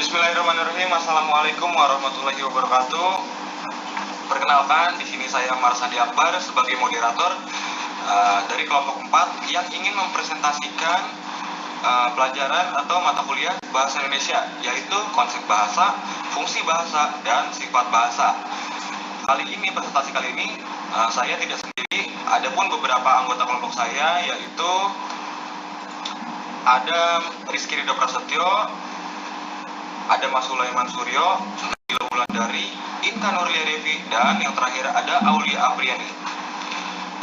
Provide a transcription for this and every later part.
Bismillahirrahmanirrahim. Assalamualaikum warahmatullahi wabarakatuh. Perkenalkan, di sini saya Marsandi Akbar sebagai moderator dari kelompok 4 yang ingin mempresentasikan pelajaran atau mata kuliah bahasa Indonesia, yaitu konsep bahasa, fungsi bahasa, dan sifat bahasa. Presentasi kali ini saya tidak sendiri, ada pun beberapa anggota kelompok saya, yaitu ada Rizky Ridho Prasetyo, ada Mas Sulaiman Suryo, Nabila Wulandari, Inka Nurlia Devi, dan yang terakhir ada Aulia Apriani.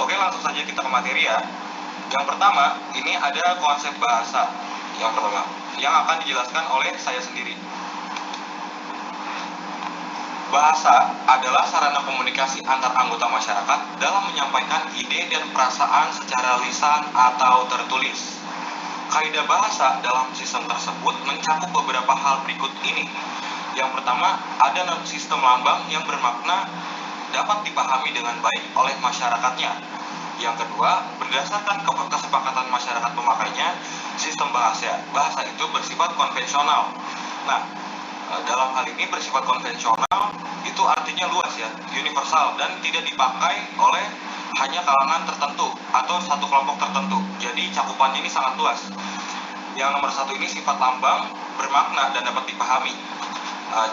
Oke, langsung saja kita ke materi ya. Yang pertama, ini ada konsep bahasa. Yang pertama, yang akan dijelaskan oleh saya sendiri. Bahasa adalah sarana komunikasi antar anggota masyarakat dalam menyampaikan ide dan perasaan secara lisan atau tertulis. Kaidah bahasa dalam sistem tersebut mencakup beberapa hal berikut ini. Yang pertama, ada sistem lambang yang bermakna dapat dipahami dengan baik oleh masyarakatnya. Yang kedua, berdasarkan kesepakatan masyarakat pemakainya, sistem bahasa itu bersifat konvensional. Nah, dalam hal ini bersifat konvensional itu artinya luas ya, universal, dan tidak dipakai oleh hanya kalangan tertentu atau satu kelompok tertentu. Jadi cakupannya ini sangat luas. Yang nomor satu ini sifat lambang bermakna dan dapat dipahami.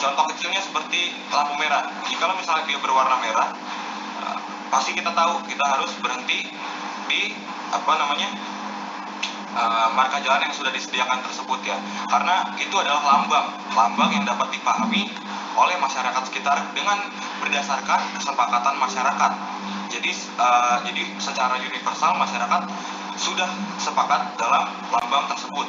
Contoh kecilnya seperti lampu merah. Jika misalnya dia berwarna merah, pasti kita tahu kita harus berhenti di marka jalan yang sudah disediakan tersebut ya. Karena itu adalah lambang yang dapat dipahami oleh masyarakat sekitar dengan berdasarkan kesepakatan masyarakat. Jadi secara universal masyarakat sudah sepakat dalam lambang tersebut.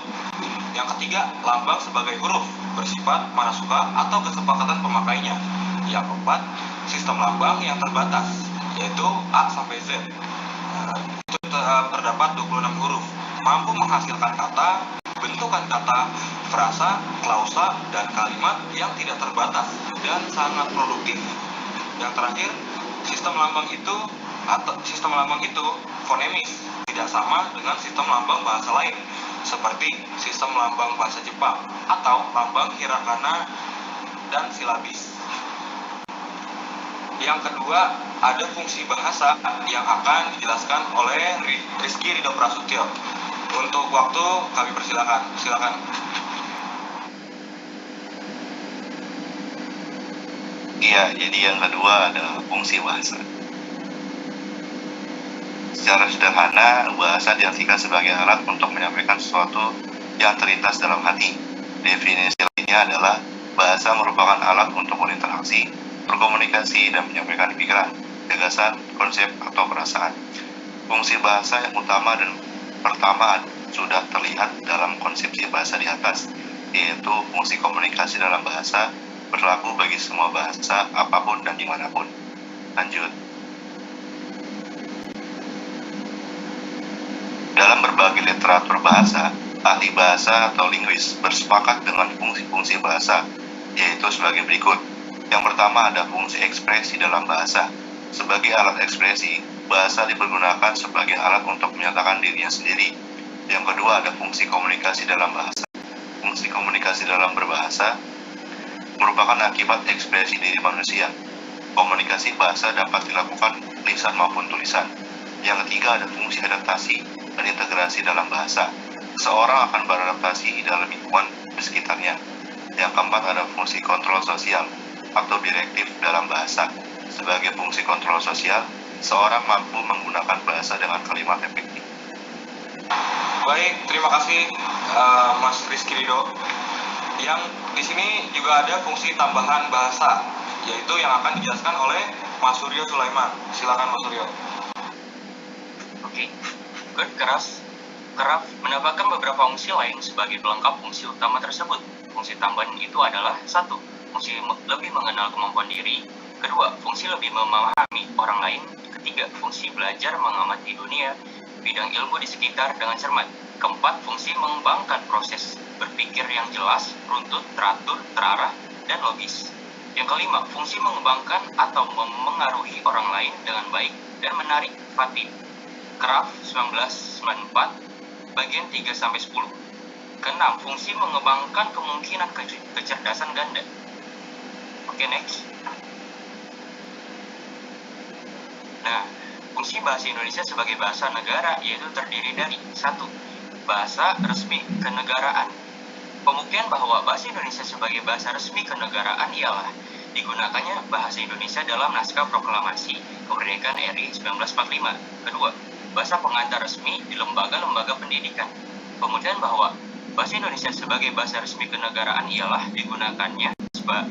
Yang ketiga, lambang sebagai huruf bersifat mana suka atau kesepakatan pemakainya. Yang keempat, sistem lambang yang terbatas, yaitu A sampai Z. Itu terdapat 26 huruf, mampu menghasilkan kata, bentukan kata, frasa, klausa, dan kalimat yang tidak terbatas dan sangat produktif. Yang terakhir, sistem lambang itu fonemis, tidak sama dengan sistem lambang bahasa lain, seperti sistem lambang bahasa Jepang atau lambang hiragana dan silabis. Yang kedua, ada fungsi bahasa yang akan dijelaskan oleh Rizky Ridho Prasetyo. Untuk waktu kami persilakan. Silakan. Iya, jadi yang kedua adalah fungsi bahasa. Secara sederhana, bahasa diartikan sebagai alat untuk menyampaikan sesuatu yang terlintas dalam hati. Definisi lainnya adalah bahasa merupakan alat untuk berinteraksi, berkomunikasi, dan menyampaikan pikiran, gagasan, konsep, atau perasaan. Fungsi bahasa yang utama dan pertama sudah terlihat dalam konsepsi bahasa di atas, yaitu fungsi komunikasi dalam bahasa berlaku bagi semua bahasa, apapun dan dimanapun. Lanjut. Dalam berbagai literatur bahasa, ahli bahasa atau linguis bersepakat dengan fungsi-fungsi bahasa, yaitu sebagai berikut. Yang pertama ada fungsi ekspresi dalam bahasa. Sebagai alat ekspresi, bahasa dipergunakan sebagai alat untuk menyatakan dirinya sendiri. Yang kedua ada fungsi komunikasi dalam bahasa. Fungsi komunikasi dalam berbahasa merupakan akibat ekspresi diri manusia. Komunikasi bahasa dapat dilakukan lisan maupun tulisan. Yang ketiga ada fungsi adaptasi dan integrasi dalam bahasa. Seorang akan beradaptasi dalam lingkungan di sekitarnya. Yang keempat ada fungsi kontrol sosial atau direktif dalam bahasa. Sebagai fungsi kontrol sosial, seorang mampu menggunakan bahasa dengan kalimat efektif. Baik, terima kasih Mas Rizky Ridho. Yang di sini juga ada fungsi tambahan bahasa, yaitu yang akan dijelaskan oleh Mas Suryo Sulaiman. Silakan Mas Suryo. Oke, keraf menambahkan beberapa fungsi lain sebagai pelengkap fungsi utama tersebut. Fungsi tambahan itu adalah 1. Fungsi lebih mengenal kemampuan diri. Kedua, fungsi lebih memahami orang lain. Ketiga, fungsi belajar mengamati dunia, bidang ilmu di sekitar dengan cermat. Keempat, fungsi mengembangkan proses berpikir yang jelas, runtut, teratur, terarah, dan logis. Yang kelima, fungsi mengembangkan atau memengaruhi orang lain dengan baik dan menarik empati. Kraf 1994, bagian 3-10. Keenam, fungsi mengembangkan kemungkinan kecerdasan ganda. Oke, next. Nah, fungsi bahasa Indonesia sebagai bahasa negara yaitu terdiri dari 1. Bahasa resmi kenegaraan. Pembuktian bahwa bahasa Indonesia sebagai bahasa resmi kenegaraan ialah digunakannya bahasa Indonesia dalam naskah proklamasi kemerdekaan RI 1945. Kedua, bahasa pengantar resmi di lembaga-lembaga pendidikan. Pembuktian bahwa bahasa Indonesia sebagai bahasa resmi kenegaraan ialah digunakannya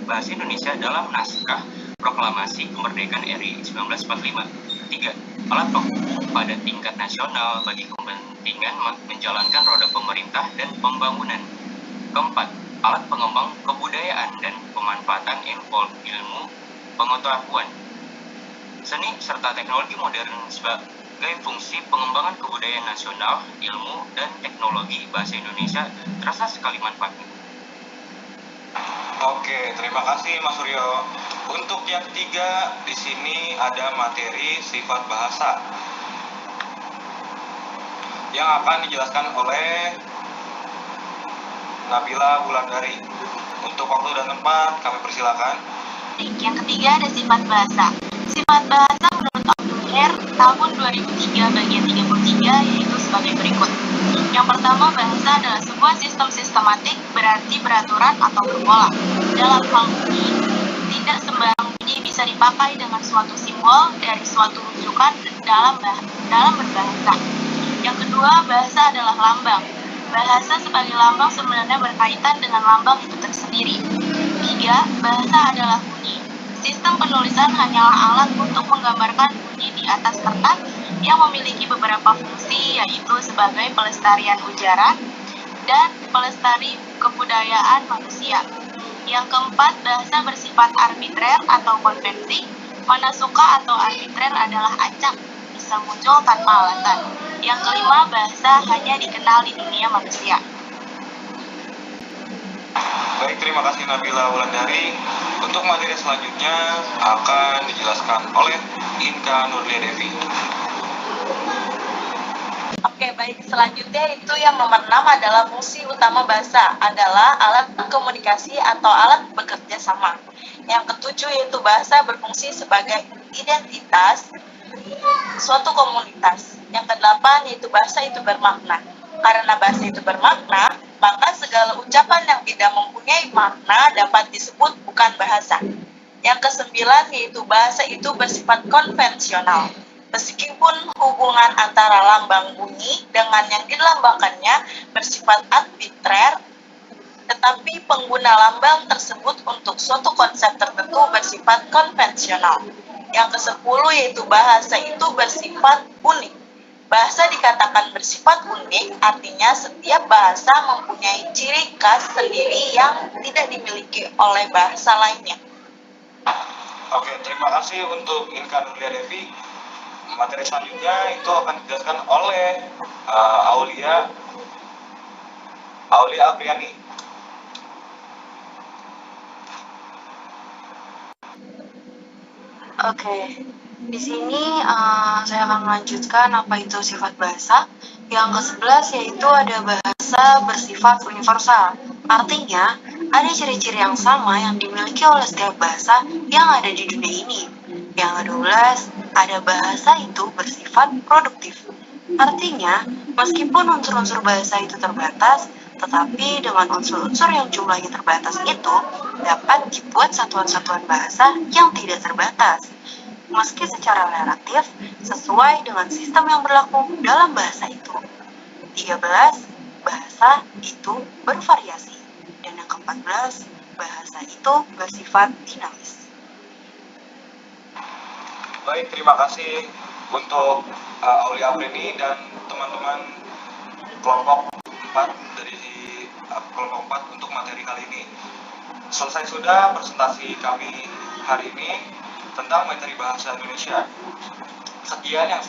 bahasa Indonesia dalam naskah proklamasi kemerdekaan RI 1945. 3. Alat penghubung pada tingkat nasional bagi kepentingan menjalankan roda pemerintah dan pembangunan. Keempat, alat pengembang kebudayaan dan pemanfaatan ilmu pengetahuan, seni serta teknologi modern sebagai fungsi pengembangan kebudayaan nasional, ilmu dan teknologi bahasa Indonesia terasa sekali manfaatnya. Oke, terima kasih Mas Suryo. Untuk yang ketiga, di sini ada materi sifat bahasa yang akan dijelaskan oleh Nabila Wulandari. Untuk waktu dan tempat, kami persilakan. Yang ketiga ada sifat bahasa. Sifat bahasa menurut Abdulher tahun 2003 bagian 33 yaitu sebagai berikut. Yang pertama, bahasa adalah sebuah sistem sistematik, berarti beraturan atau berpola. Dalam hal bunyi, tidak sembarang bunyi bisa dipakai dengan suatu simbol dari suatu rujukan dalam berbahasa. Yang kedua, bahasa adalah lambang. Bahasa sebagai lambang sebenarnya berkaitan dengan lambang itu tersendiri. 3. Bahasa adalah bunyi. Sistem penulisan hanyalah alat untuk menggambarkan bunyi di atas kertas yang memiliki beberapa fungsi, yaitu sebagai pelestarian ujaran dan pelestari kebudayaan manusia. Yang keempat, bahasa bersifat arbitrer atau konvensi. Mana suka atau arbitrer adalah acak, bisa muncul tanpa alasan. Yang kelima, bahasa hanya dikenal di dunia manusia. Baik, terima kasih Nabila Wulandari. Untuk materi selanjutnya akan dijelaskan oleh Inka Nurlia Devi. Oke, baik. Selanjutnya itu yang nomor 6 adalah fungsi utama bahasa adalah alat komunikasi atau alat bekerja sama. Yang ketujuh yaitu bahasa berfungsi sebagai identitas suatu komunitas. Yang kedelapan yaitu bahasa itu bermakna. Karena bahasa itu bermakna, maka segala ucapan yang tidak mempunyai makna dapat disebut bukan bahasa. Yang kesembilan yaitu bahasa itu bersifat konvensional. Meskipun hubungan antara lambang bunyi dengan yang dilambangkannya bersifat arbitrer, tetapi pengguna lambang tersebut untuk suatu konsep tertentu bersifat konvensional. Yang ke-10 yaitu bahasa itu bersifat unik. Bahasa dikatakan bersifat unik, artinya setiap bahasa mempunyai ciri khas sendiri yang tidak dimiliki oleh bahasa lainnya. Oke, terima kasih untuk Inka Nurlia Devi. Materi selanjutnya itu akan dijelaskan oleh Aulia Apriani. Oke, di sini saya akan melanjutkan apa itu sifat bahasa. Yang ke-11 yaitu ada bahasa bersifat universal. Artinya, ada ciri-ciri yang sama yang dimiliki oleh setiap bahasa yang ada di dunia ini. Yang ke-12, ada bahasa itu bersifat produktif. Artinya, meskipun unsur-unsur bahasa itu terbatas, tetapi dengan unsur-unsur yang jumlahnya terbatas itu dapat dibuat satuan-satuan bahasa yang tidak terbatas, meski secara relatif sesuai dengan sistem yang berlaku dalam bahasa itu. 13. Bahasa itu bervariasi. Dan yang ke-14, bahasa itu bersifat dinamis. Baik, terima kasih untuk Aulia Apriani dan teman-teman kelompok 4 dari kelompok 4 untuk materi kali ini. Selesai sudah presentasi kami hari ini tentang materi bahasa Indonesia. Sekian yang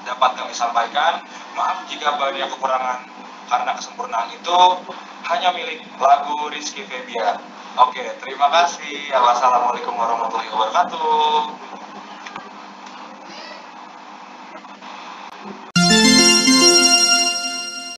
dapat kami sampaikan. Maaf jika banyak kekurangan, karena kesempurnaan itu hanya milik lagu Rizky Febian. Oke, terima kasih. Wassalamualaikum warahmatullahi wabarakatuh.